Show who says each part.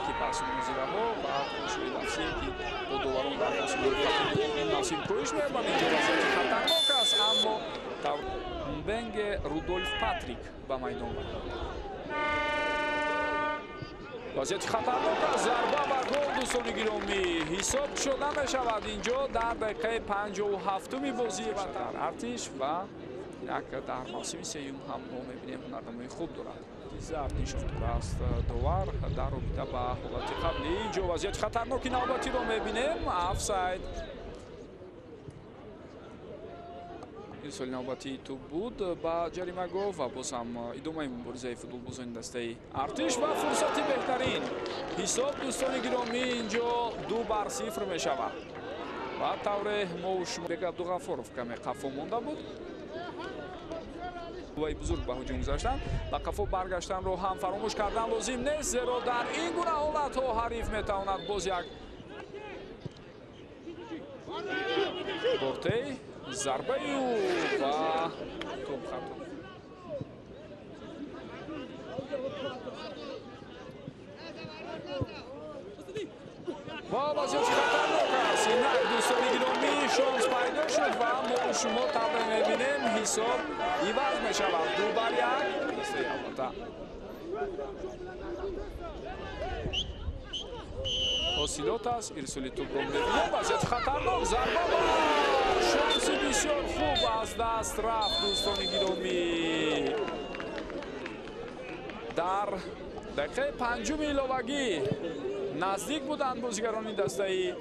Speaker 1: که پس موزیراها و شوید افسی که با دوبارون در مسئولیت این ناسیم کویش می‌برد اینجا وضعیت خطرناک است اما بنگ رودولف پاتریک با میدان وضعیت خطرناک است ضربه و گل دوستان گرامی حساب شده می‌شود اینجا در دقیقه 57 بازی در ارتش و یک در موسم سوم هم ما می‌بینیم هنرنمای خوب دارد زرد نشفت است دوار در رابطه با حالت قبلی اینجا وضعیت خطرناکی نوبتی رو می‌بینیم آفساید این سال نوبتی تو بود با جریمه گو و باز هم ادامه مبارزه فوتبال بازان دسته ارتش و فرصتی بهترین حساب دوستان گرامی اینجا 2-0 می‌شود و طور موش بگ عبدالغفورов کمی قفا مونده بود وای بزرگ به هجوم گذاشتن و قفا برگشتن رو هم فراموش کردن لازم نیست زیرا در این گونه حالت ها حریف میتواند باز یک بورتی ضربه و توپ خطا با وضعیت خطرناک است این دوستان گرامی شانس پیدا شد و ما شما طبعا میبینیم حساب ایواز میشود 2-1 حاصلات است ارسالی توپ رو میبینیم وضعیت خطرناک ضربه و شانس بسیار خوب از دست رفت دوستان گرامی در دقیقه 5 ایلاوگی نزدیک بودند بازیگران دسته